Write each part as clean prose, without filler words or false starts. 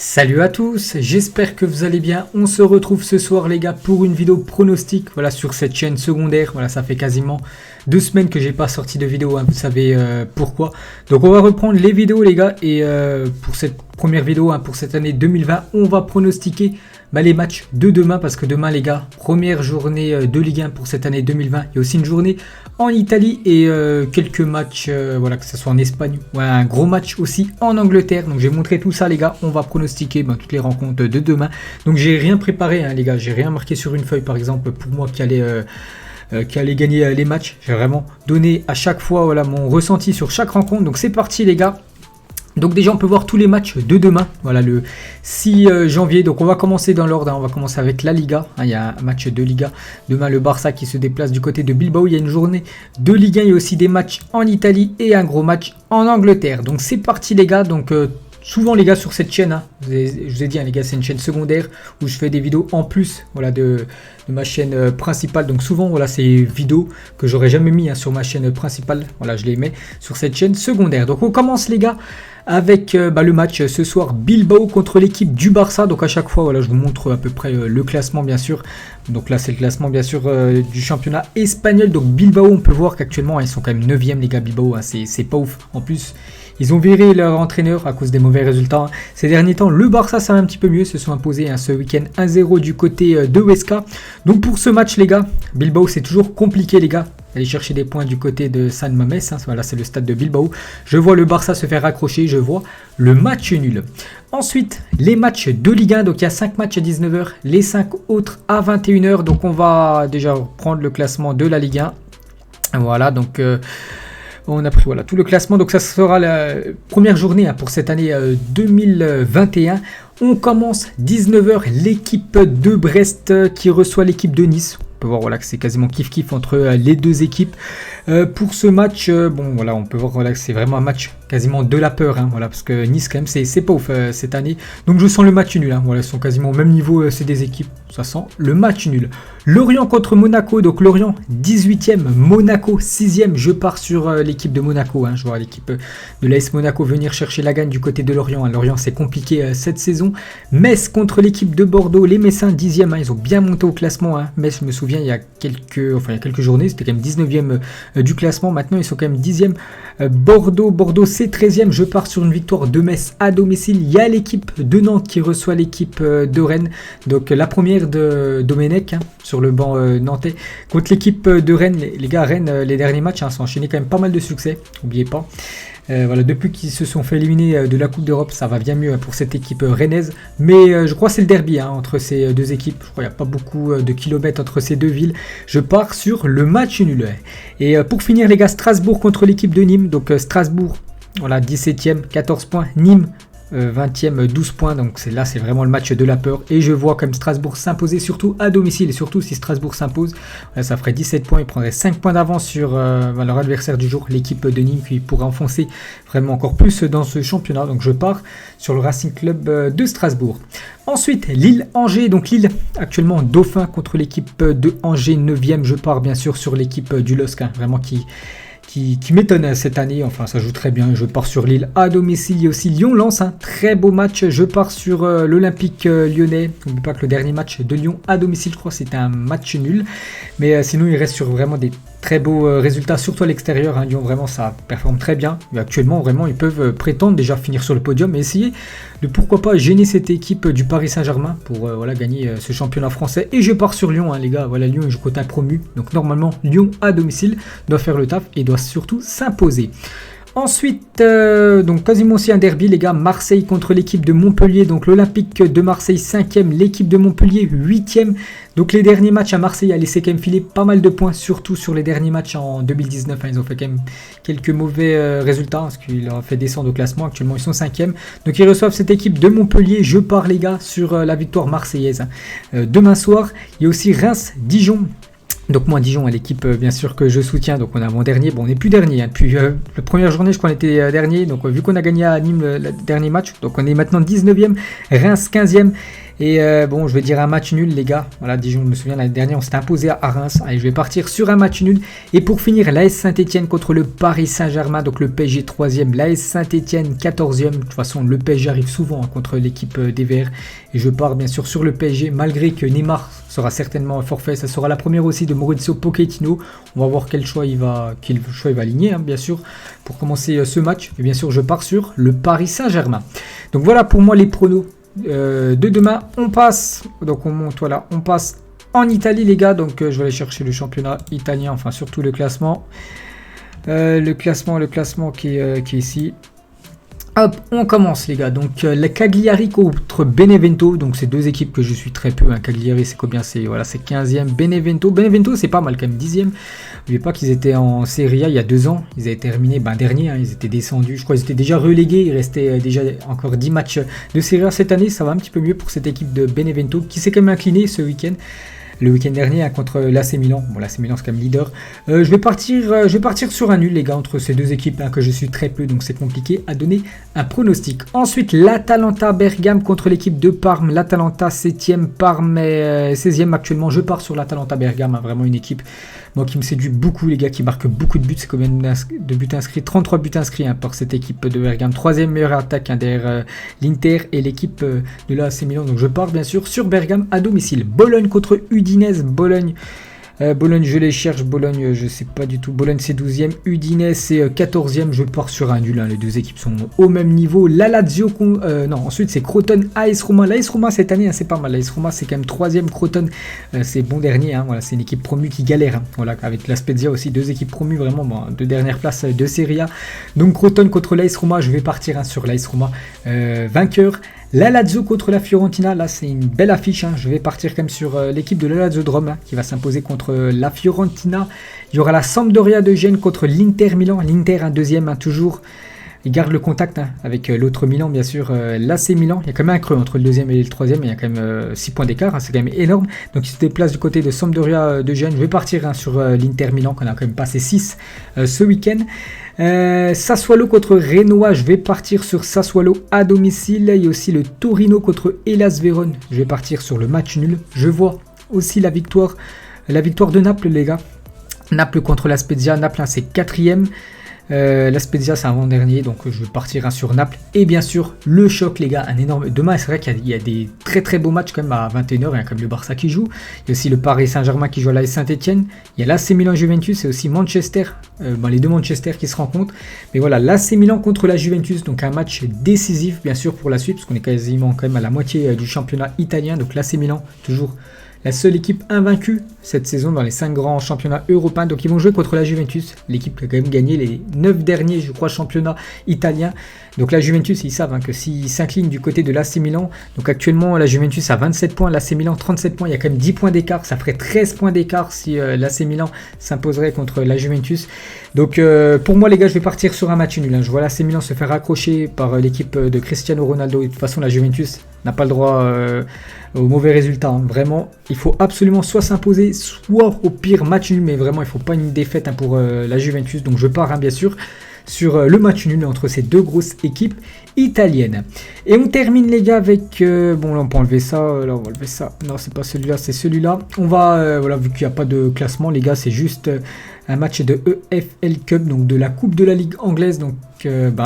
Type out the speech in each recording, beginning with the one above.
Salut à tous, j'espère que vous allez bien. On se retrouve ce soir les gars pour une vidéo pronostic sur cette chaîne secondaire. Voilà, ça fait quasiment 2 semaines que j'ai pas sorti de vidéo, vous savez pourquoi. Donc on va reprendre les vidéos les gars et pour cette première vidéo pour cette année 2020, on va pronostiquer les matchs de demain parce que demain les gars, première journée de Ligue 1 pour cette année 2020. Il y a aussi une journée en Italie et quelques matchs, que ce soit en Espagne ou un gros match aussi en Angleterre. Donc je vais montrer tout ça les gars, on va pronostiquer toutes les rencontres de demain. Donc j'ai rien préparé les gars, j'ai rien marqué sur une feuille par exemple pour moi qui allait gagner les matchs. J'ai vraiment donné à chaque fois mon ressenti sur chaque rencontre. Donc c'est parti les gars. Donc déjà on peut voir tous les matchs de demain, le 6 janvier, donc on va commencer dans l'ordre, on va commencer avec la Liga, il y a un match de Liga, demain le Barça qui se déplace du côté de Bilbao, il y a une journée de Ligue 1, il y a aussi des matchs en Italie et un gros match en Angleterre, donc c'est parti les gars, donc souvent les gars sur cette chaîne, je vous ai dit les gars c'est une chaîne secondaire où je fais des vidéos en plus de ma chaîne principale, donc souvent c'est vidéos que j'aurais jamais mis sur ma chaîne principale, je les mets sur cette chaîne secondaire. Donc on commence les gars avec le match ce soir Bilbao contre l'équipe du Barça. Donc à chaque fois je vous montre à peu près le classement bien sûr. Donc là c'est le classement bien sûr du championnat espagnol. Donc Bilbao on peut voir qu'actuellement ils sont quand même 9e les gars. Bilbao c'est pas ouf. En plus ils ont viré leur entraîneur à cause des mauvais résultats ces derniers temps. Le Barça ça va un petit peu mieux, se sont imposés ce week-end 1-0 du côté de Huesca. Donc pour ce match les gars, Bilbao c'est toujours compliqué les gars. Aller chercher des points du côté de San Mamés, voilà c'est le stade de Bilbao. Je vois le Barça se faire raccrocher, je vois le match nul. Ensuite, les matchs de Ligue 1, donc il y a 5 matchs à 19h, les 5 autres à 21h. Donc on va déjà prendre le classement de la Ligue 1. Voilà, donc on a pris tout le classement. Donc ça sera la première journée pour cette année 2021. On commence 19h, l'équipe de Brest qui reçoit l'équipe de Nice. On peut voir que c'est quasiment kiff-kiff entre les deux équipes. Pour ce match, on peut voir que c'est vraiment un match quasiment de la peur. Parce que Nice, quand même, c'est pas ouf cette année. Donc je sens le match nul. Ils sont quasiment au même niveau, c'est des équipes. Ça sent le match nul. Lorient contre Monaco. Donc Lorient 18e, Monaco 6e. Je pars sur l'équipe de Monaco. Je vois l'équipe de l'AS Monaco venir chercher la gagne du côté de Lorient. Lorient, c'est compliqué cette saison. Metz contre l'équipe de Bordeaux. Les Messins 10e. Ils ont bien monté au classement. Metz, je me souviens, il y a quelques journées, c'était quand même 19e du classement. Maintenant, ils sont quand même 10e. Bordeaux, c'est 13e. Je pars sur une victoire de Metz à domicile. Il y a l'équipe de Nantes qui reçoit l'équipe de Rennes. Donc, la première de Domenech sur le banc nantais contre l'équipe de Rennes. Les gars, Rennes, les derniers matchs sont enchaînés quand même pas mal de succès. N'oubliez pas. Depuis qu'ils se sont fait éliminer de la Coupe d'Europe, ça va bien mieux pour cette équipe rennaise. Mais je crois que c'est le derby entre ces deux équipes. Je crois qu'il n'y a pas beaucoup de kilomètres entre ces deux villes. Je pars sur le match nul. Et pour finir les gars, Strasbourg contre l'équipe de Nîmes. Donc Strasbourg, 17e, 14 points. Nîmes, 20e, 12 points. Donc là, c'est vraiment le match de la peur. Et je vois comme Strasbourg s'imposer, surtout à domicile. Et surtout, si Strasbourg s'impose, ça ferait 17 points. Ils prendraient 5 points d'avance sur leur adversaire du jour, l'équipe de Nîmes, qui pourrait enfoncer vraiment encore plus dans ce championnat. Donc je pars sur le Racing Club de Strasbourg. Ensuite, Lille-Angers. Donc Lille, actuellement dauphin contre l'équipe de Angers, 9e. Je pars bien sûr sur l'équipe du LOSC, vraiment qui m'étonne cette année, ça joue très bien. Je pars sur Lille à domicile. Il y a aussi Lyon-Lens, très beau match. Je pars sur l'Olympique lyonnais. N'oubliez pas que le dernier match de Lyon à domicile, je crois que c'était un match nul. Mais sinon, il reste sur vraiment des très beaux résultats, surtout à l'extérieur. Lyon, vraiment, ça performe très bien. Et actuellement, vraiment, ils peuvent prétendre déjà finir sur le podium et essayer de pourquoi pas gêner cette équipe du Paris Saint-Germain pour gagner ce championnat français. Et je pars sur Lyon, les gars. Lyon joue côté promu. Donc normalement, Lyon à domicile doit faire le taf et doit surtout s'imposer. Ensuite, donc quasiment aussi un derby les gars, Marseille contre l'équipe de Montpellier, donc l'Olympique de Marseille 5e, l'équipe de Montpellier 8e, donc les derniers matchs à Marseille a laissé quand même filer pas mal de points, surtout sur les derniers matchs en 2019, ils ont fait quand même quelques mauvais résultats, ce qui leur a fait descendre au classement, actuellement ils sont 5e, donc ils reçoivent cette équipe de Montpellier, je pars les gars sur la victoire marseillaise. Demain soir, il y a aussi Reims-Dijon. Donc moi Dijon est l'équipe bien sûr que je soutiens, donc on est avant-dernier, on n'est plus dernier, depuis la première journée je crois qu'on était dernier, donc vu qu'on a gagné à Nîmes le dernier match, donc on est maintenant 19e, Reims 15e, Et bon, je vais dire un match nul, les gars. Voilà, Dijon, je me souviens, l'année dernière, on s'était imposé à Reims. Allez, je vais partir sur un match nul. Et pour finir, l'AS Saint-Etienne contre le Paris Saint-Germain. Donc le PSG 3e, l'AS Saint-Etienne 14e. De toute façon, le PSG arrive souvent contre l'équipe des Verts. Et je pars bien sûr sur le PSG, malgré que Neymar sera certainement forfait. Ça sera la première aussi de Mauricio Pochettino. On va voir quel choix il va aligner, hein, bien sûr, pour commencer ce match. Et bien sûr, je pars sur le Paris Saint-Germain. Donc voilà pour moi les pronos de demain. On passe, donc on monte, voilà, on passe en Italie, les gars. Donc je vais aller chercher le championnat italien, enfin surtout le classement. Le classement qui est ici. Hop, on commence, les gars. Donc la Cagliari contre Benevento. Donc c'est deux équipes que je suis très peu, hein. Cagliari c'est combien? C'est voilà, c'est 15e. Benevento c'est pas mal quand même, 10e. N'oubliez pas qu'ils étaient en Serie A il y a 2 ans. Ils avaient terminé dernier, hein. Ils étaient descendus. Je crois qu'ils étaient déjà relégués. Il restait déjà encore 10 matchs de Serie A cette année. Ça va un petit peu mieux pour cette équipe de Benevento qui s'est quand même inclinée ce week-end. Le week-end dernier, hein, contre l'AC Milan. Bon, l'AC Milan c'est quand même leader. Je vais partir sur un nul, les gars, entre ces deux équipes, hein, que je suis très peu, donc c'est compliqué à donner un pronostic. Ensuite, l'Atalanta Bergame contre l'équipe de Parme. L'Atalanta 7e, Parme est 16e actuellement. Je pars sur l'Atalanta Bergame, hein, vraiment une équipe moi qui me séduit beaucoup, les gars, qui marque beaucoup de buts. C'est combien de buts inscrits? 33 buts inscrits, hein, par cette équipe de Bergame. 3e meilleure attaque, hein, derrière l'Inter et l'équipe de l'AC Milan. Donc je pars bien sûr sur Bergame à domicile. Bologne contre Udinese. Bologne, je les cherche. Bologne, je sais pas du tout. Bologne, c'est 12e. Udinese, c'est 14e. Je pars sur un nul, hein. Les deux équipes sont au même niveau. La Lazio, ensuite, c'est Crotone, AS Roma. L'AS Roma, cette année, hein, c'est pas mal. L'AS Roma, c'est quand même 3e. Crotone, c'est bon dernier, hein. Voilà, c'est une équipe promue qui galère, hein. Voilà, avec la Spezia aussi. Deux équipes promues, vraiment, bon, deux dernières places de Serie A. Donc, Crotone contre l'AS Roma. Je vais partir, hein, sur l'AS Roma vainqueur. La Lazio contre la Fiorentina, là c'est une belle affiche, hein. Je vais partir quand même sur l'équipe de la Lazio de Rome, hein, qui va s'imposer contre la Fiorentina. Il y aura la Sampdoria de Gênes contre l'Inter Milan. L'Inter, un deuxième, hein, toujours. Il garde le contact, hein, avec l'autre Milan, bien sûr, l'AC Milan. Il y a quand même un creux entre le deuxième et le troisième. Il y a quand même 6 points d'écart, hein, c'est quand même énorme. Donc il se déplace du côté de Sampdoria de Gênes. Je vais partir, hein, sur l'Inter Milan, qu'on a quand même passé 6 ce week-end. Sassuolo contre Renoir, je vais partir sur Sassuolo à domicile. Il y a aussi le Torino contre Hellas Vérone. Je vais partir sur le match nul. Je vois aussi la victoire de Naples, les gars. Naples contre la Spezia. Naples, hein, c'est 4e. La Spezia c'est avant-dernier, donc je vais partir, hein, sur Naples. Et bien sûr le choc, les gars, un énorme. Demain c'est vrai qu'il y a des très très beaux matchs quand même à 21h. Il y a quand même le Barça qui joue. Il y a aussi le Paris Saint-Germain qui joue à l'AS Saint-Etienne. Il y a l'AC Milan Juventus et aussi Manchester, les deux Manchester qui se rencontrent. Mais voilà, l'AC Milan contre la Juventus, donc un match décisif bien sûr pour la suite, parce qu'on est quasiment quand même à la moitié du championnat italien. Donc l'AC Milan, toujours la seule équipe invaincue cette saison dans les 5 grands championnats européens. Donc ils vont jouer contre la Juventus, l'équipe qui a quand même gagné les 9 derniers, je crois, championnats italiens. Donc la Juventus, ils savent, hein, que s'ils s'inclinent du côté de l'AC Milan, donc actuellement la Juventus a 27 points, l'AC Milan 37 points, il y a quand même 10 points d'écart, ça ferait 13 points d'écart si l'AC Milan s'imposerait contre la Juventus. Donc pour moi, les gars, je vais partir sur un match nul, hein. Je vois l'AC Milan se faire raccrocher par l'équipe de Cristiano Ronaldo. Et de toute façon, la Juventus n'a pas le droit au mauvais résultat, hein. Vraiment, il faut absolument soit s'imposer, soit au pire match nul, mais vraiment il ne faut pas une défaite, hein, pour la Juventus. Donc je pars, hein, bien sûr sur le match nul entre ces deux grosses équipes italiennes. Et on termine, les gars, avec bon, là on peut enlever ça, là on va enlever ça, non c'est pas celui-là, c'est celui-là. On va voilà, vu qu'il n'y a pas de classement, les gars, c'est juste un match de EFL Cup, donc de la Coupe de la Ligue anglaise. Donc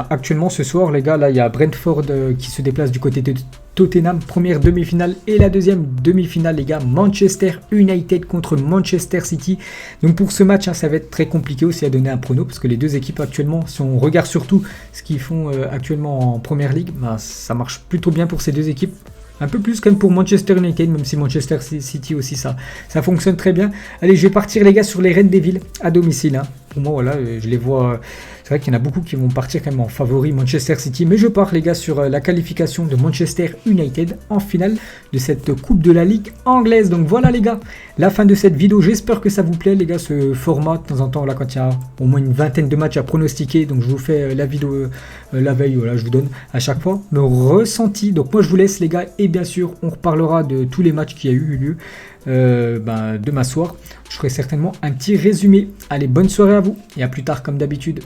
actuellement ce soir, les gars, là il y a Brentford qui se déplace du côté de Tottenham, première demi-finale, et la deuxième demi-finale, les gars, Manchester United contre Manchester City. Donc pour ce match, hein, ça va être très compliqué aussi à donner un prono, parce que les deux équipes actuellement, si on regarde surtout ce qu'ils font actuellement en Première Ligue, ça marche plutôt bien pour ces deux équipes. Un peu plus quand même pour Manchester United, même si Manchester City aussi, ça fonctionne très bien. Allez, je vais partir, les gars, sur les Red Devils à domicile, hein. Pour moi, voilà, je les vois. C'est vrai qu'il y en a beaucoup qui vont partir quand même en favori Manchester City. Mais je pars, les gars, sur la qualification de Manchester United en finale de cette Coupe de la Ligue anglaise. Donc voilà, les gars, la fin de cette vidéo. J'espère que ça vous plaît, les gars, ce format. De temps en temps, là, quand il y a au moins une vingtaine de matchs à pronostiquer. Donc je vous fais la vidéo la veille. Voilà, je vous donne à chaque fois me ressenti. Donc moi, je vous laisse, les gars. Et bien sûr, on reparlera de tous les matchs qui a eu lieu demain soir. Je ferai certainement un petit résumé. Allez, bonne soirée à vous et à plus tard comme d'habitude.